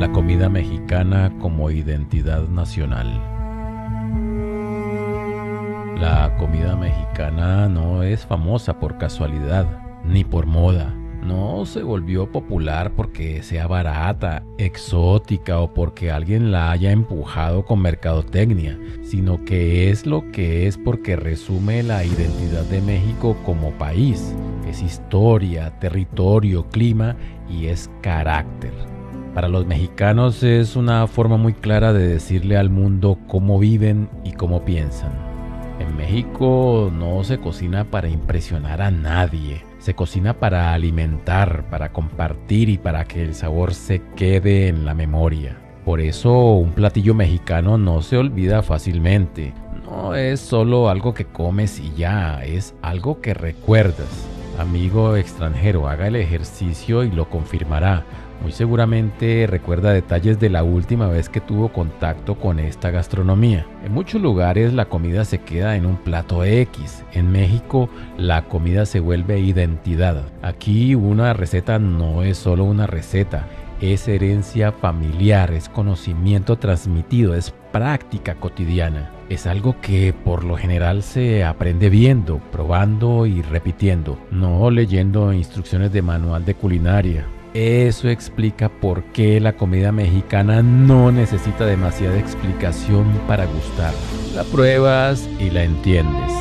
la comida mexicana como identidad nacional. La comida mexicana no es famosa por casualidad, ni por moda. No se volvió popular porque sea barata, exótica o porque alguien la haya empujado con mercadotecnia, sino que es lo que es porque resume la identidad de México como país. Es historia, territorio, clima y es carácter. Para los mexicanos es una forma muy clara de decirle al mundo cómo viven y cómo piensan. En México no se cocina para impresionar a nadie. Se cocina para alimentar, para compartir y para que el sabor se quede en la memoria. Por eso un platillo mexicano no se olvida fácilmente. No es solo algo que comes y ya, es algo que recuerdas. Amigo extranjero, haga el ejercicio y lo confirmará. Muy seguramente recuerda detalles de la última vez que tuvo contacto con esta gastronomía. En muchos lugares la comida se queda en un plato X. En México la comida se vuelve identidad. Aquí una receta no es solo una receta, es herencia familiar, es conocimiento transmitido, es práctica cotidiana. Es algo que por lo general se aprende viendo, probando y repitiendo, no leyendo instrucciones de manual de culinaria. Eso explica por qué la comida mexicana no necesita demasiada explicación para gustar. La pruebas y la entiendes.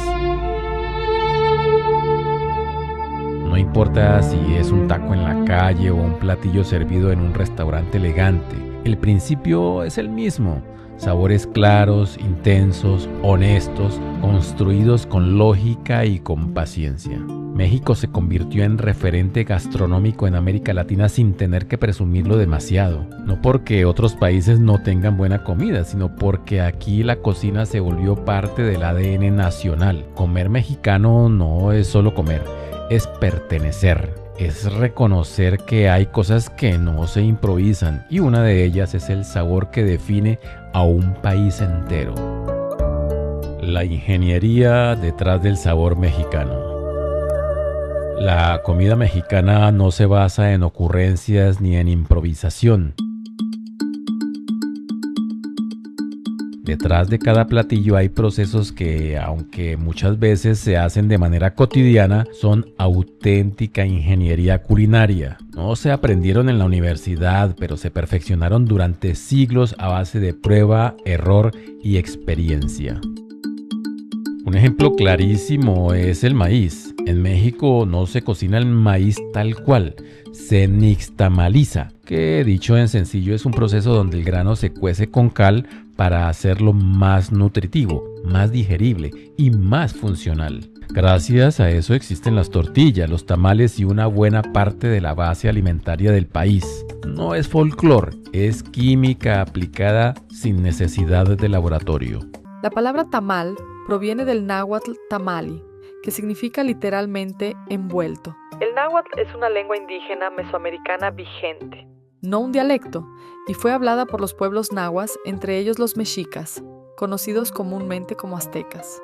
No importa si es un taco en la calle o un platillo servido en un restaurante elegante, el principio es el mismo. Sabores claros, intensos, honestos, construidos con lógica y con paciencia. México se convirtió en referente gastronómico en América Latina sin tener que presumirlo demasiado. No porque otros países no tengan buena comida, sino porque aquí la cocina se volvió parte del ADN nacional. Comer mexicano no es solo comer, es pertenecer. Es reconocer que hay cosas que no se improvisan y una de ellas es el sabor que define a un país entero. La ingeniería detrás del sabor mexicano. La comida mexicana no se basa en ocurrencias ni en improvisación. Detrás de cada platillo hay procesos que, aunque muchas veces se hacen de manera cotidiana, son auténtica ingeniería culinaria. No se aprendieron en la universidad, pero se perfeccionaron durante siglos a base de prueba, error y experiencia. Un ejemplo clarísimo es el maíz. En México no se cocina el maíz tal cual, se nixtamaliza, que dicho en sencillo es un proceso donde el grano se cuece con cal para hacerlo más nutritivo, más digerible y más funcional. Gracias a eso existen las tortillas, los tamales y una buena parte de la base alimentaria del país. No es folclore, es química aplicada sin necesidad de laboratorio. La palabra tamal proviene del náhuatl tamali, que significa literalmente envuelto. El náhuatl es una lengua indígena mesoamericana vigente, no un dialecto, y fue hablada por los pueblos nahuas, entre ellos los mexicas, conocidos comúnmente como aztecas.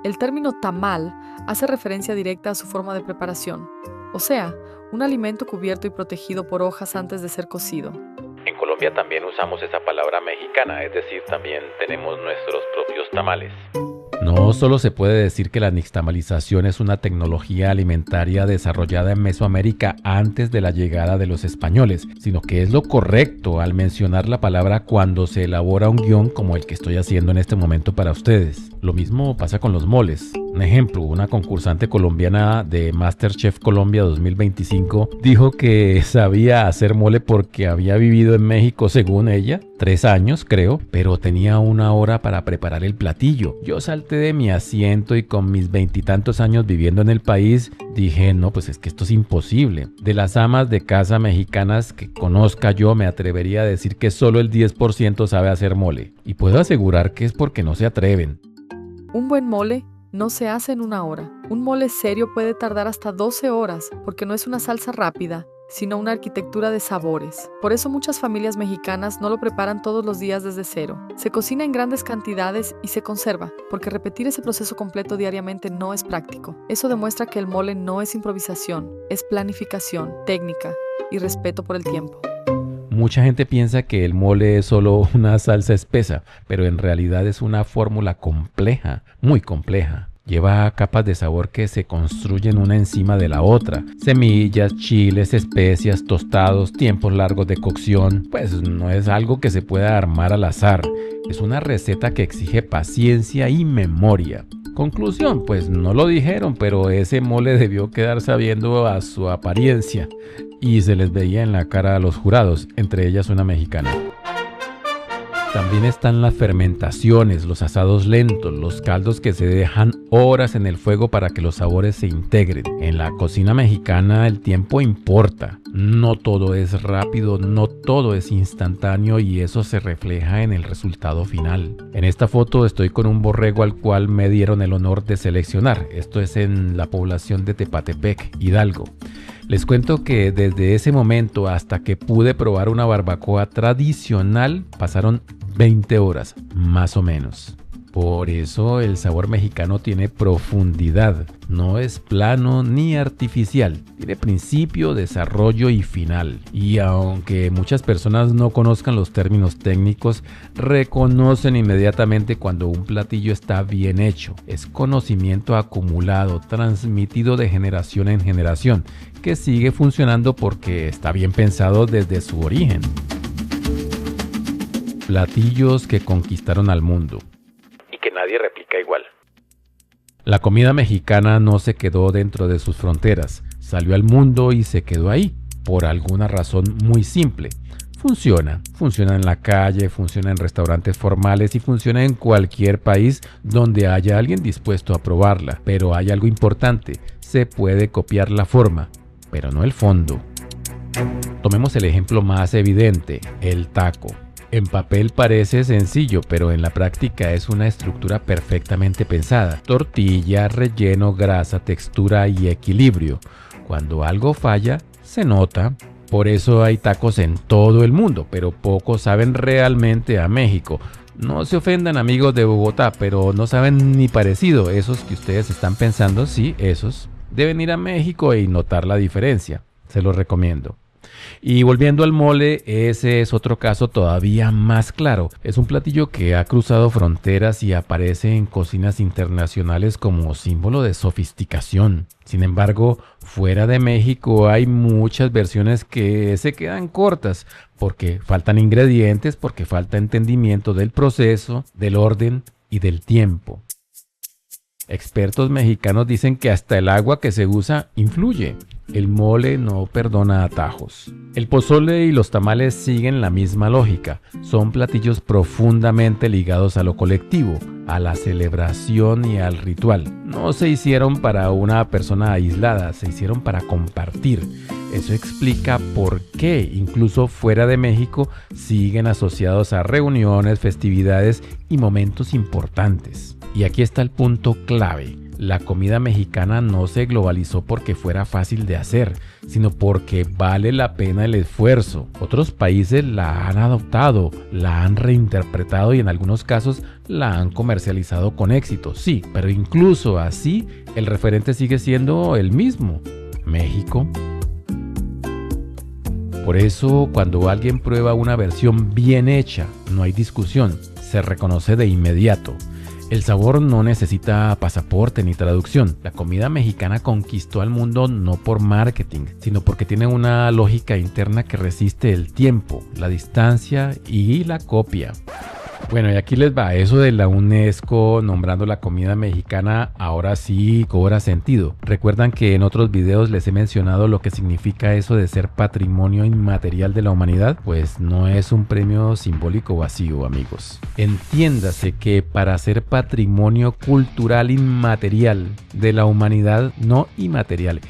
El término tamal hace referencia directa a su forma de preparación, o sea, un alimento cubierto y protegido por hojas antes de ser cocido. En Colombia también usamos esa palabra mexicana, es decir, también tenemos nuestros propios tamales. No solo se puede decir que la nixtamalización es una tecnología alimentaria desarrollada en Mesoamérica antes de la llegada de los españoles, sino que es lo correcto al mencionar la palabra cuando se elabora un guión como el que estoy haciendo en este momento para ustedes. Lo mismo pasa con los moles. Un ejemplo, una concursante colombiana de MasterChef Colombia 2025 dijo que sabía hacer mole porque había vivido en México, según ella, 3 años creo, pero tenía 1 hora para preparar el platillo. Yo salté de mi asiento y con mis 20 y tantos años viviendo en el país, dije, no, pues es que esto es imposible. De las amas de casa mexicanas que conozca yo, me atrevería a decir que solo el 10% sabe hacer mole. Y puedo asegurar que es porque no se atreven. Un buen mole no se hace en 1 hora. Un mole serio puede tardar hasta 12 horas porque no es una salsa rápida, sino una arquitectura de sabores. Por eso muchas familias mexicanas no lo preparan todos los días desde cero. Se cocina en grandes cantidades y se conserva, porque repetir ese proceso completo diariamente no es práctico. Eso demuestra que el mole no es improvisación, es planificación, técnica y respeto por el tiempo. Mucha gente piensa que el mole es solo una salsa espesa, pero en realidad es una fórmula compleja, muy compleja. Lleva capas de sabor que se construyen una encima de la otra. Semillas, chiles, especias, tostados, tiempos largos de cocción. Pues no es algo que se pueda armar al azar. Es una receta que exige paciencia y memoria. Conclusión, pues no lo dijeron, pero ese mole debió quedar sabiendo a su apariencia. Y se les veía en la cara a los jurados, entre ellas una mexicana. También están las fermentaciones, los asados lentos, los caldos que se dejan horas en el fuego para que los sabores se integren. En la cocina mexicana el tiempo importa. No todo es rápido, no todo es instantáneo y eso se refleja en el resultado final. En esta foto estoy con un borrego al cual me dieron el honor de seleccionar. Esto es en la población de Tepatepec, Hidalgo. Les cuento que desde ese momento hasta que pude probar una barbacoa tradicional pasaron 20 horas, más o menos. Por eso el sabor mexicano tiene profundidad, no es plano ni artificial, tiene principio, desarrollo y final. Y aunque muchas personas no conozcan los términos técnicos, reconocen inmediatamente cuando un platillo está bien hecho. Es conocimiento acumulado, transmitido de generación en generación, que sigue funcionando porque está bien pensado desde su origen. Platillos que conquistaron al mundo y que nadie replica igual. La comida mexicana no se quedó dentro de sus fronteras, salió al mundo y se quedó ahí, por alguna razón muy simple. Funciona en la calle, funciona en restaurantes formales y funciona en cualquier país donde haya alguien dispuesto a probarla. Pero hay algo importante, se puede copiar la forma, pero no el fondo. Tomemos el ejemplo más evidente, el taco. En papel parece sencillo, pero en la práctica es una estructura perfectamente pensada. Tortilla, relleno, grasa, textura y equilibrio. Cuando algo falla, se nota. Por eso hay tacos en todo el mundo, pero pocos saben realmente a México. No se ofendan amigos de Bogotá, pero no saben ni parecido. Esos que ustedes están pensando, sí, esos deben ir a México y notar la diferencia. Se los recomiendo. Y volviendo al mole, ese es otro caso todavía más claro. Es un platillo que ha cruzado fronteras y aparece en cocinas internacionales como símbolo de sofisticación. Sin embargo, fuera de México hay muchas versiones que se quedan cortas porque faltan ingredientes, porque falta entendimiento del proceso, del orden y del tiempo. Expertos mexicanos dicen que hasta el agua que se usa influye. El mole no perdona atajos. El pozole y los tamales siguen la misma lógica. Son platillos profundamente ligados a lo colectivo, a la celebración y al ritual. No se hicieron para una persona aislada, se hicieron para compartir. Eso explica por qué, incluso fuera de México, siguen asociados a reuniones, festividades y momentos importantes. Y aquí está el punto clave. La comida mexicana no se globalizó porque fuera fácil de hacer, sino porque vale la pena el esfuerzo. Otros países la han adoptado, la han reinterpretado y en algunos casos la han comercializado con éxito. Sí, pero incluso así el referente sigue siendo el mismo: México. Por eso, cuando alguien prueba una versión bien hecha, no hay discusión, se reconoce de inmediato. El sabor no necesita pasaporte ni traducción. La comida mexicana conquistó al mundo no por marketing, sino porque tiene una lógica interna que resiste el tiempo, la distancia y la copia. Bueno, y aquí les va, eso de la UNESCO nombrando la comida mexicana ahora sí cobra sentido. Recuerdan que en otros videos les he mencionado lo que significa eso de ser patrimonio inmaterial de la humanidad. Pues no es un premio simbólico vacío, amigos. Entiéndase que para ser patrimonio cultural inmaterial de la humanidad, no inmaterial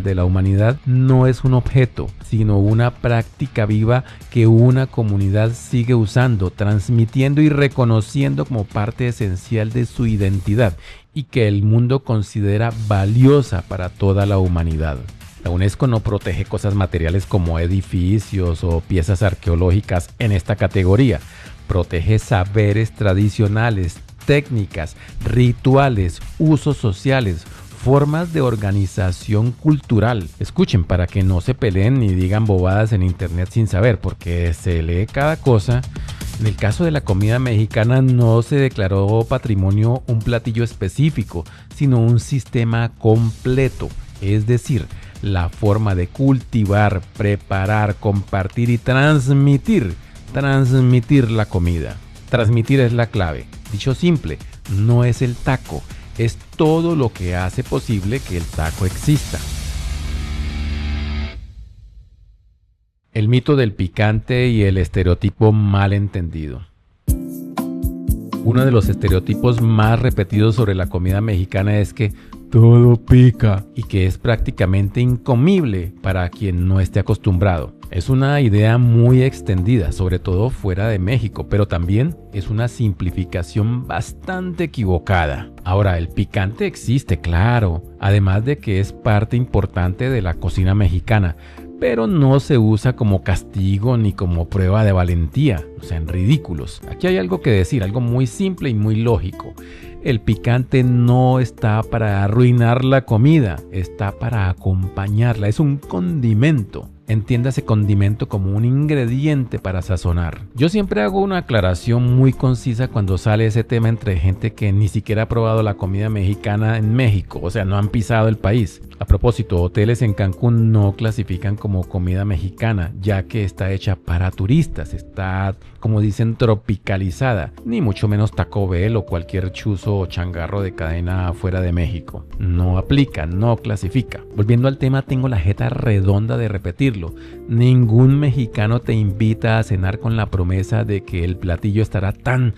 de la humanidad, no es un objeto, sino una práctica viva que una comunidad sigue usando, transmitiendo y reconociendo como parte esencial de su identidad y que el mundo considera valiosa para toda la humanidad. La UNESCO no protege cosas materiales como edificios o piezas arqueológicas en esta categoría. Protege saberes tradicionales, técnicas, rituales, usos sociales, formas de organización cultural. Escuchen para que no se peleen ni digan bobadas en internet sin saber, porque se lee cada cosa. En el caso de la comida mexicana no se declaró patrimonio un platillo específico, sino un sistema completo, es decir, la forma de cultivar, preparar, compartir y transmitir la comida. Transmitir es la clave. Dicho simple, no es el taco, es todo lo que hace posible que el taco exista. El mito del picante y el estereotipo mal entendido. Uno de los estereotipos más repetidos sobre la comida mexicana es que todo pica y que es prácticamente incomible para quien no esté acostumbrado. Es una idea muy extendida, sobre todo fuera de México, pero también es una simplificación bastante equivocada. Ahora, el picante existe, claro, además de que es parte importante de la cocina mexicana, pero no se usa como castigo ni como prueba de valentía, o sea, en ridículos. Aquí hay algo que decir, algo muy simple y muy lógico. El picante no está para arruinar la comida, está para acompañarla, es un condimento. Entiéndase condimento como un ingrediente para sazonar. Yo siempre hago una aclaración muy concisa cuando sale ese tema entre gente que ni siquiera ha probado la comida mexicana en México, o sea, no han pisado el país. A propósito, hoteles en Cancún no clasifican como comida mexicana, ya que está hecha para turistas, está, como dicen, tropicalizada, ni mucho menos Taco Bell o cualquier chuzo o changarro de cadena fuera de México. No aplica, no clasifica. Volviendo al tema, tengo la jeta redonda de repetirlo. Ningún mexicano te invita a cenar con la promesa de que el platillo estará tan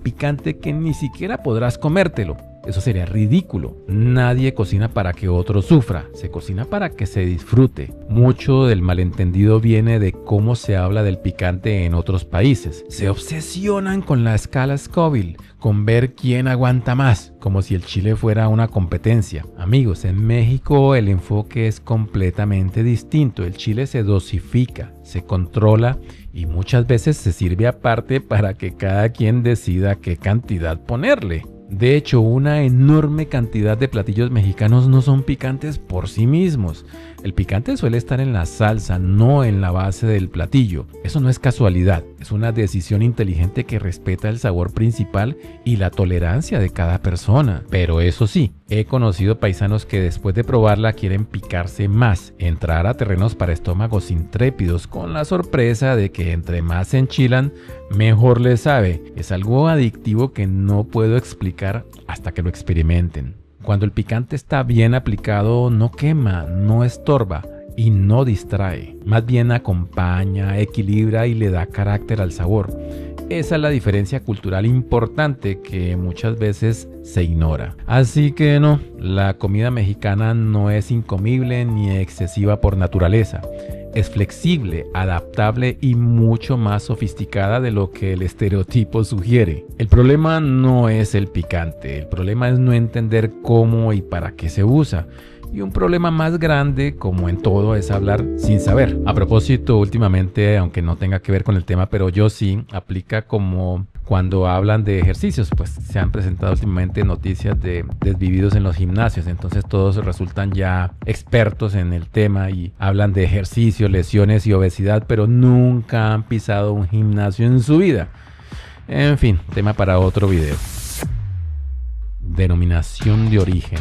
picante que ni siquiera podrás comértelo. Eso sería ridículo. Nadie cocina para que otro sufra, se cocina para que se disfrute. Mucho del malentendido viene de cómo se habla del picante en otros países. Se obsesionan con la escala Scoville, con ver quién aguanta más, como si el chile fuera una competencia. Amigos, en México el enfoque es completamente distinto. El chile se dosifica, se controla y muchas veces se sirve aparte para que cada quien decida qué cantidad ponerle. De hecho, una enorme cantidad de platillos mexicanos no son picantes por sí mismos. El picante suele estar en la salsa, no en la base del platillo. Eso no es casualidad, es una decisión inteligente que respeta el sabor principal y la tolerancia de cada persona. Pero eso sí, he conocido paisanos que después de probarla quieren picarse más, entrar a terrenos para estómagos intrépidos con la sorpresa de que entre más se enchilan, mejor les sabe. Es algo adictivo que no puedo explicar hasta que lo experimenten. Cuando el picante está bien aplicado, no quema, no estorba y no distrae. Más bien acompaña, equilibra y le da carácter al sabor. Esa es la diferencia cultural importante que muchas veces se ignora. Así que no, la comida mexicana no es incomible ni excesiva por naturaleza. Es flexible, adaptable y mucho más sofisticada de lo que el estereotipo sugiere. El problema no es el picante, el problema es no entender cómo y para qué se usa. Y un problema más grande, como en todo, es hablar sin saber. A propósito, últimamente, aunque no tenga que ver con el tema, pero yo sí, aplica como cuando hablan de ejercicios, pues se han presentado últimamente noticias de desvividos en los gimnasios, entonces todos resultan ya expertos en el tema y hablan de ejercicio, lesiones y obesidad, pero nunca han pisado un gimnasio en su vida. En fin, tema para otro video. Denominación de origen.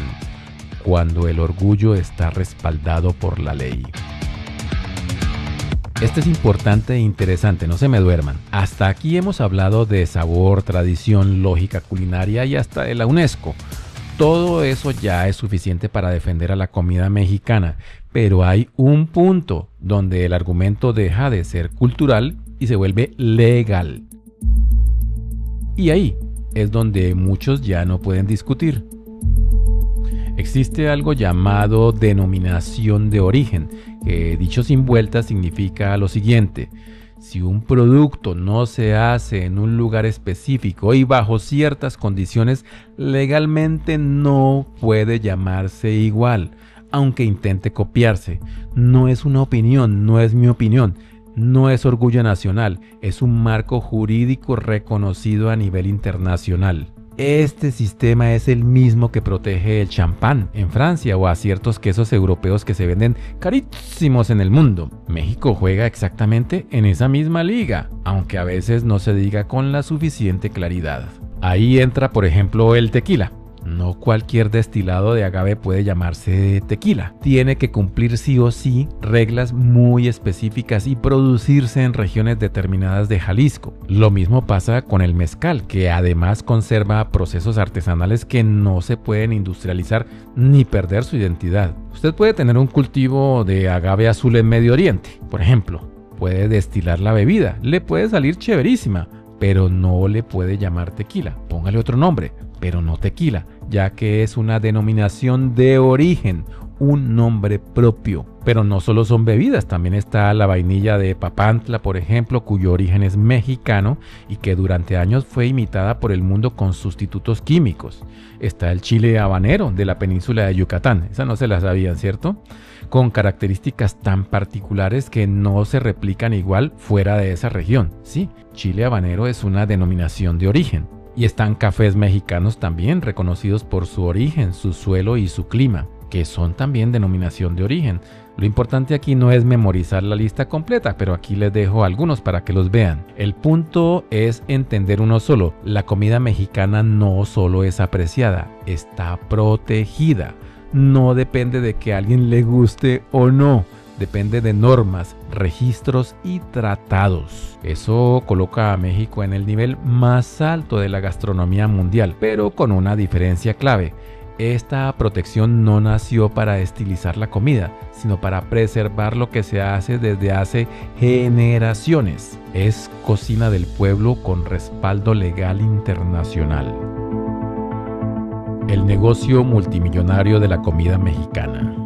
Cuando el orgullo está respaldado por la ley. Este es importante e interesante, no se me duerman. Hasta aquí hemos hablado de sabor, tradición, lógica culinaria y hasta de la UNESCO. Todo eso ya es suficiente para defender a la comida mexicana, pero hay un punto donde el argumento deja de ser cultural y se vuelve legal. Y ahí es donde muchos ya no pueden discutir. Existe algo llamado denominación de origen, que dicho sin vuelta significa lo siguiente: si un producto no se hace en un lugar específico y bajo ciertas condiciones, legalmente no puede llamarse igual, aunque intente copiarse. No es una opinión, no es mi opinión, no es orgullo nacional, es un marco jurídico reconocido a nivel internacional. Este sistema es el mismo que protege el champán en Francia o a ciertos quesos europeos que se venden carísimos en el mundo. México juega exactamente en esa misma liga, aunque a veces no se diga con la suficiente claridad. Ahí entra, por ejemplo, el tequila. No cualquier destilado de agave puede llamarse tequila. Tiene que cumplir sí o sí reglas muy específicas y producirse en regiones determinadas de Jalisco. Lo mismo pasa con el mezcal, que además conserva procesos artesanales que no se pueden industrializar ni perder su identidad. Usted puede tener un cultivo de agave azul en Medio Oriente, por ejemplo. Puede destilar la bebida, le puede salir chéverísima, pero no le puede llamar tequila. Póngale otro nombre, pero no tequila, ya que es una denominación de origen, un nombre propio. Pero no solo son bebidas, también está la vainilla de Papantla, por ejemplo, cuyo origen es mexicano y que durante años fue imitada por el mundo con sustitutos químicos. Está el chile habanero de la península de Yucatán, esa no se la sabían, ¿cierto? Con características tan particulares que no se replican igual fuera de esa región. Sí, chile habanero es una denominación de origen. Y están cafés mexicanos también reconocidos por su origen, su suelo y su clima, que son también denominación de origen. Lo importante aquí no es memorizar la lista completa, pero aquí les dejo algunos para que los vean. El punto es entender uno solo. La comida mexicana no solo es apreciada, está protegida. No depende de que a alguien le guste o no. Depende de normas, registros y tratados. Eso coloca a México en el nivel más alto de la gastronomía mundial, pero con una diferencia clave. Esta protección no nació para estilizar la comida, sino para preservar lo que se hace desde hace generaciones. Es cocina del pueblo con respaldo legal internacional. El negocio multimillonario de la comida mexicana.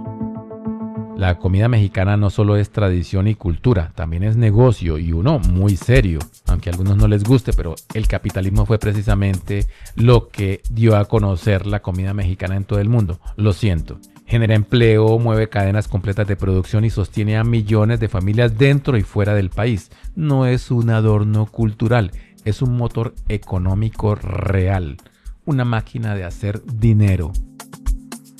La comida mexicana no solo es tradición y cultura, también es negocio y uno muy serio. Aunque a algunos no les guste, pero el capitalismo fue precisamente lo que dio a conocer la comida mexicana en todo el mundo. Lo siento. Genera empleo, mueve cadenas completas de producción y sostiene a millones de familias dentro y fuera del país. No es un adorno cultural, es un motor económico real. Una máquina de hacer dinero.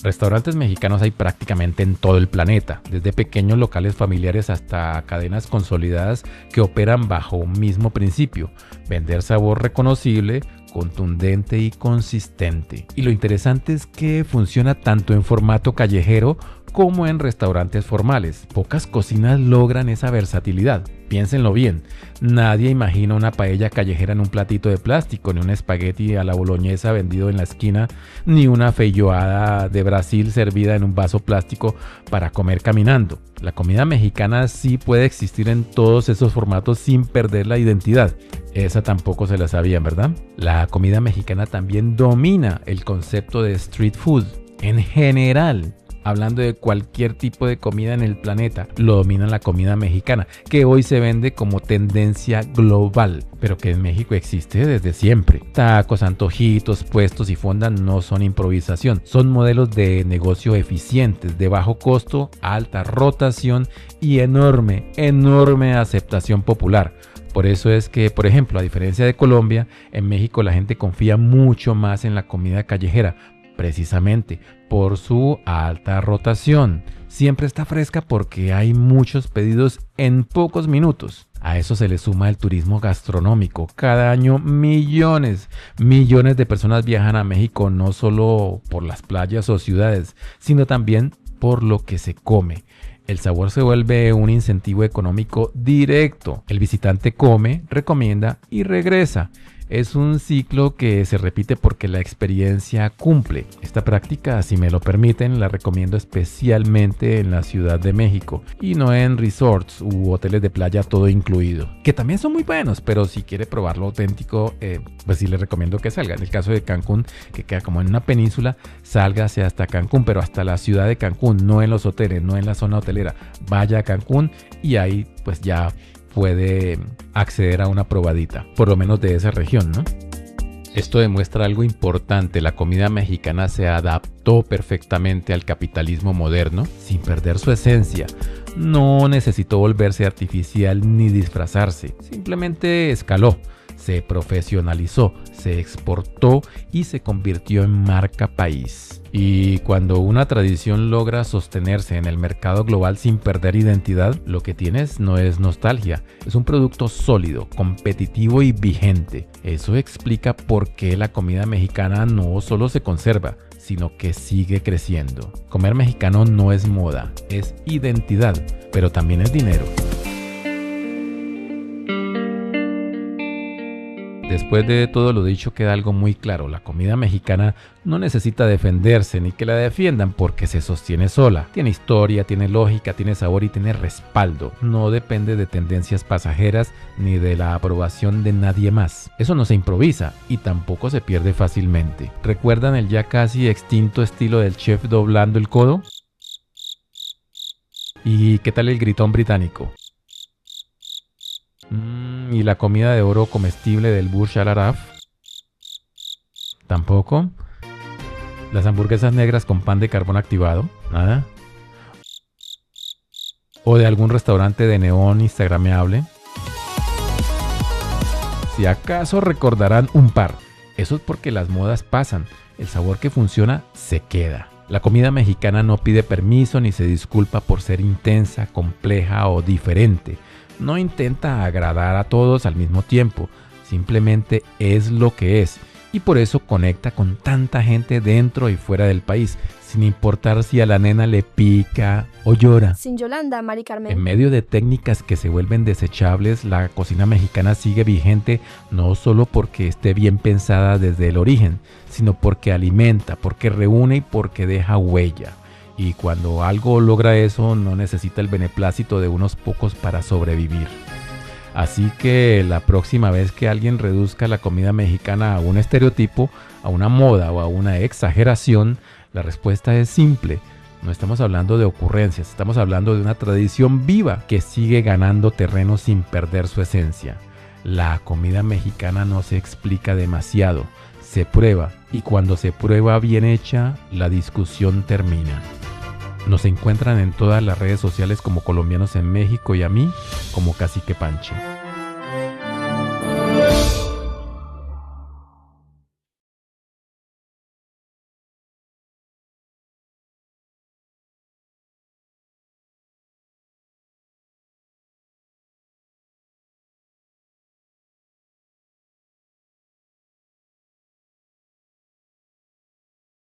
Restaurantes mexicanos hay prácticamente en todo el planeta, desde pequeños locales familiares hasta cadenas consolidadas que operan bajo un mismo principio: vender sabor reconocible, contundente y consistente. Y lo interesante es que funciona tanto en formato callejero como en restaurantes formales. Pocas cocinas logran esa versatilidad. Piénsenlo bien, nadie imagina una paella callejera en un platito de plástico, ni un espagueti a la boloñesa vendido en la esquina, ni una feijoada de Brasil servida en un vaso plástico para comer caminando. La comida mexicana sí puede existir en todos esos formatos sin perder la identidad. Esa tampoco se la sabían, ¿verdad? La comida mexicana también domina el concepto de street food en general. Hablando de cualquier tipo de comida en el planeta, lo domina la comida mexicana, que hoy se vende como tendencia global, pero que en México existe desde siempre. Tacos, antojitos, puestos y fondas no son improvisación, son modelos de negocio eficientes, de bajo costo, alta rotación y enorme aceptación popular. Por eso es que, por ejemplo, a diferencia de Colombia, en México la gente confía mucho más en la comida callejera, precisamente por su alta rotación. Siempre está fresca porque hay muchos pedidos en pocos minutos. A eso se le suma el turismo gastronómico. Cada año millones de personas viajan a México, no solo por las playas o ciudades, sino también por lo que se come. El sabor se vuelve un incentivo económico directo. El visitante come, recomienda y regresa. Es un ciclo que se repite porque la experiencia cumple. Esta práctica, si me lo permiten, la recomiendo especialmente en la Ciudad de México y no en resorts u hoteles de playa todo incluido, que también son muy buenos, pero si quiere probar lo auténtico, pues sí les recomiendo que salga. En el caso de Cancún, que queda como en una península, sálgase hasta Cancún, pero hasta la ciudad de Cancún, no en los hoteles, no en la zona hotelera. Vaya a Cancún y ahí pues ya puede acceder a una probadita, por lo menos de esa región, ¿no? Esto demuestra algo importante: la comida mexicana se adaptó perfectamente al capitalismo moderno sin perder su esencia. No necesitó volverse artificial ni disfrazarse, simplemente escaló. se profesionalizó, se exportó y se convirtió en marca país. Y cuando una tradición logra sostenerse en el mercado global sin perder identidad, lo que tienes no es nostalgia, es un producto sólido, competitivo y vigente. Eso explica por qué la comida mexicana no solo se conserva, sino que sigue creciendo. Comer mexicano no es moda, es identidad, pero también es dinero. Después de todo lo dicho queda algo muy claro, la comida mexicana no necesita defenderse ni que la defiendan porque se sostiene sola. Tiene historia, tiene lógica, tiene sabor y tiene respaldo. No depende de tendencias pasajeras ni de la aprobación de nadie más. Eso no se improvisa y tampoco se pierde fácilmente. ¿Recuerdan el ya casi extinto estilo del chef doblando el codo? ¿Y qué tal el gritón británico? ¿Y la comida de oro comestible del Burj Al Arab? Tampoco. ¿Las hamburguesas negras con pan de carbón activado? Nada. ¿O de algún restaurante de neón instagrameable? Si acaso recordarán un par. Eso es porque las modas pasan. El sabor que funciona se queda. La comida mexicana no pide permiso ni se disculpa por ser intensa, compleja o diferente. No intenta agradar a todos al mismo tiempo, simplemente es lo que es y por eso conecta con tanta gente dentro y fuera del país, sin importar si a la nena le pica o llora. Sin Yolanda, Mari Carmen. En medio de técnicas que se vuelven desechables, la cocina mexicana sigue vigente no solo porque esté bien pensada desde el origen, sino porque alimenta, porque reúne y porque deja huella. Y cuando algo logra eso, no necesita el beneplácito de unos pocos para sobrevivir. Así que la próxima vez que alguien reduzca la comida mexicana a un estereotipo, a una moda o a una exageración, la respuesta es simple. No estamos hablando de ocurrencias, estamos hablando de una tradición viva que sigue ganando terreno sin perder su esencia. La comida mexicana no se explica demasiado, se prueba y cuando se prueba bien hecha, la discusión termina. Nos encuentran en todas las redes sociales como Colombianos en México y a mí como Cacique Pancho.